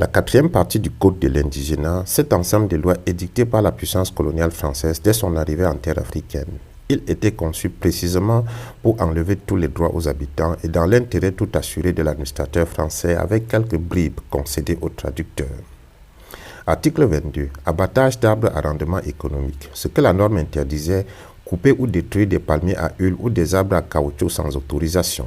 La quatrième partie du Code de l'indigénat, cet ensemble de lois édictées par la puissance coloniale française dès son arrivée en terre africaine. Il était conçu précisément pour enlever tous les droits aux habitants et dans l'intérêt tout assuré de l'administrateur français avec quelques bribes concédées aux traducteurs. Article 22. Abattage d'arbres à rendement économique. Ce que la norme interdisait, couper ou détruire des palmiers à huile ou des arbres à caoutchouc sans autorisation.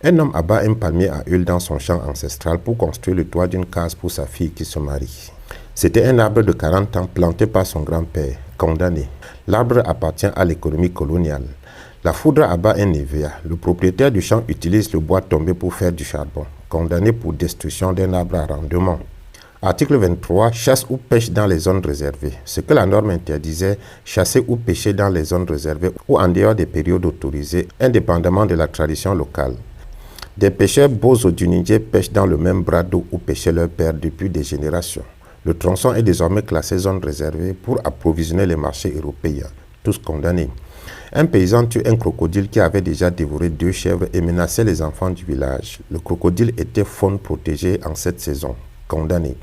Un homme abat un palmier à huile dans son champ ancestral pour construire le toit d'une case pour sa fille qui se marie. C'était un arbre de 40 ans planté par son grand-père, condamné. L'arbre appartient à l'économie coloniale. La foudre abat un EVA. Le propriétaire du champ utilise le bois tombé pour faire du charbon, condamné pour destruction d'un arbre à rendement. Article 23. Chasse ou pêche dans les zones réservées. Ce que la norme interdisait, chasser ou pêcher dans les zones réservées ou en dehors des périodes autorisées, indépendamment de la tradition locale. Des pêcheurs bozo-dunidjé pêchent dans le même bras d'eau où pêchaient leurs pères depuis des générations. Le tronçon est désormais classé zone réservée pour approvisionner les marchés européens, tous condamnés. Un paysan tue un crocodile qui avait déjà dévoré 2 chèvres et menaçait les enfants du village. Le crocodile était faune protégée en cette saison, condamné.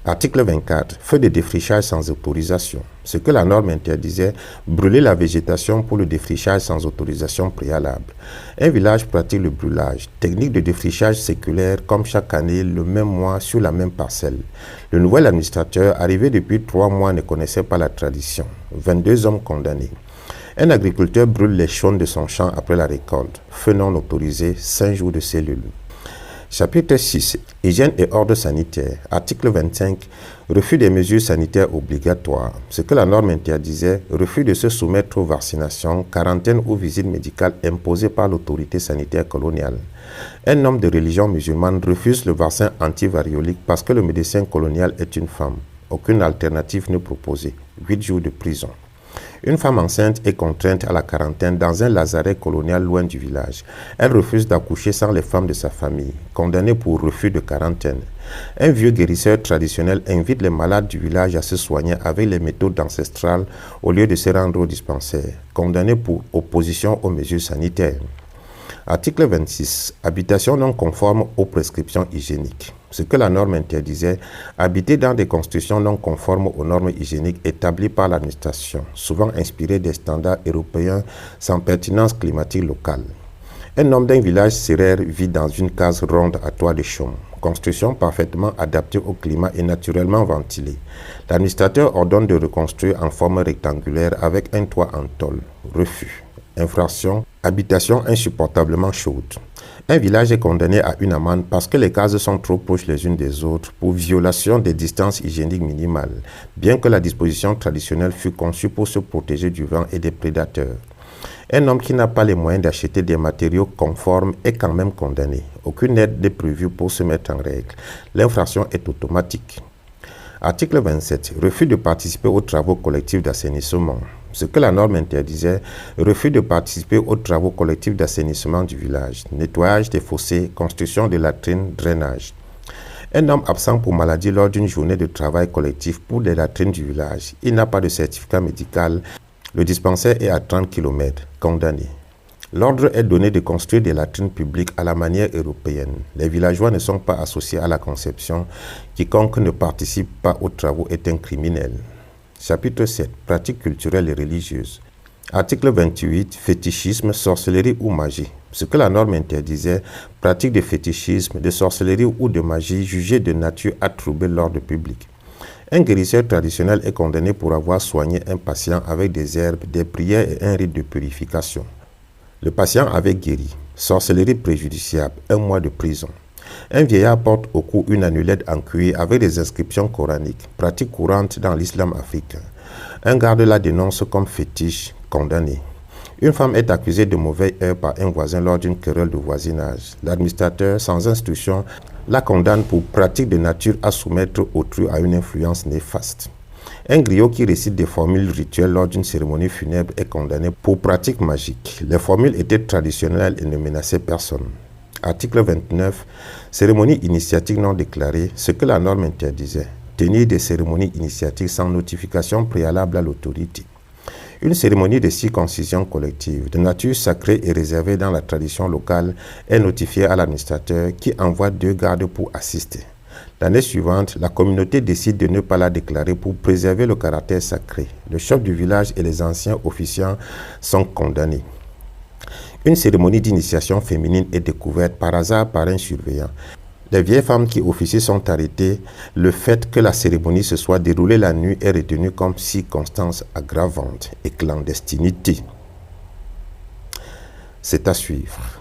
Article 24. Feu de défrichage sans autorisation. Ce que la norme interdisait, brûler la végétation pour le défrichage sans autorisation préalable. Un village pratique le brûlage, technique de défrichage séculaire comme chaque année, le même mois sur la même parcelle. Le nouvel administrateur, arrivé depuis 3 mois, ne connaissait pas la tradition. 22 hommes condamnés. Un agriculteur brûle les chaunes de son champ après la récolte. Feu non autorisé, 5 jours de cellule. Chapitre 6. Hygiène et ordre sanitaire. Article 25. Refus des mesures sanitaires obligatoires. Ce que la norme interdisait, refus de se soumettre aux vaccinations, quarantaine ou visites médicales imposées par l'autorité sanitaire coloniale. Un homme de religion musulmane refuse le vaccin antivariolique parce que le médecin colonial est une femme. Aucune alternative n'est proposée. 8 jours de prison. Une femme enceinte est contrainte à la quarantaine dans un lazaret colonial loin du village. Elle refuse d'accoucher sans les femmes de sa famille, condamnée pour refus de quarantaine. Un vieux guérisseur traditionnel invite les malades du village à se soigner avec les méthodes ancestrales au lieu de se rendre au dispensaire, condamné pour opposition aux mesures sanitaires. Article 26. Habitation non conforme aux prescriptions hygiéniques. Ce que la norme interdisait, habiter dans des constructions non conformes aux normes hygiéniques établies par l'administration, souvent inspirées des standards européens sans pertinence climatique locale. Un homme d'un village sérère vit dans une case ronde à toit de chaume, construction parfaitement adaptée au climat et naturellement ventilée. L'administrateur ordonne de reconstruire en forme rectangulaire avec un toit en tôle. Refus. Infraction. Habitation insupportablement chaude. Un village est condamné à une amende parce que les cases sont trop proches les unes des autres pour violation des distances hygiéniques minimales, bien que la disposition traditionnelle fût conçue pour se protéger du vent et des prédateurs. Un homme qui n'a pas les moyens d'acheter des matériaux conformes est quand même condamné. Aucune aide n'est prévue pour se mettre en règle. L'infraction est automatique. Article 27. Refus de participer aux travaux collectifs d'assainissement. Ce que la norme interdisait, refus de participer aux travaux collectifs d'assainissement du village, nettoyage des fossés, construction de latrines, drainage. Un homme absent pour maladie lors d'une journée de travail collectif pour les latrines du village. Il n'a pas de certificat médical. Le dispensaire est à 30 km. Condamné. L'ordre est donné de construire des latrines publiques à la manière européenne. Les villageois ne sont pas associés à la conception. Quiconque ne participe pas aux travaux est un criminel. Chapitre 7. Pratiques culturelles et religieuses. Article 28. Fétichisme, sorcellerie ou magie. Ce que la norme interdisait, pratique de fétichisme, de sorcellerie ou de magie jugée de nature à troubler l'ordre public. Un guérisseur traditionnel est condamné pour avoir soigné un patient avec des herbes, des prières et un rite de purification. Le patient avait guéri. Sorcellerie préjudiciable, 1 mois de prison. Un vieillard porte au cou une amulette en cuir avec des inscriptions coraniques, pratique courante dans l'islam africain. Un garde la dénonce comme fétiche, condamné. Une femme est accusée de mauvais œil par un voisin lors d'une querelle de voisinage. L'administrateur, sans instruction, la condamne pour pratique de nature à soumettre autrui à une influence néfaste. Un griot qui récite des formules rituelles lors d'une cérémonie funèbre est condamné pour pratique magique. Les formules étaient traditionnelles et ne menaçaient personne. Article 29. Cérémonie initiatique non déclarée, ce que la norme interdisait. Tenir des cérémonies initiatiques sans notification préalable à l'autorité. Une cérémonie de circoncision collective, de nature sacrée et réservée dans la tradition locale, est notifiée à l'administrateur qui envoie 2 gardes pour assister. L'année suivante, la communauté décide de ne pas la déclarer pour préserver le caractère sacré. Le chef du village et les anciens officiants sont condamnés. Une cérémonie d'initiation féminine est découverte par hasard par un surveillant. Les vieilles femmes qui officient sont arrêtées. Le fait que la cérémonie se soit déroulée la nuit est retenu comme circonstance aggravante et clandestinité. C'est à suivre.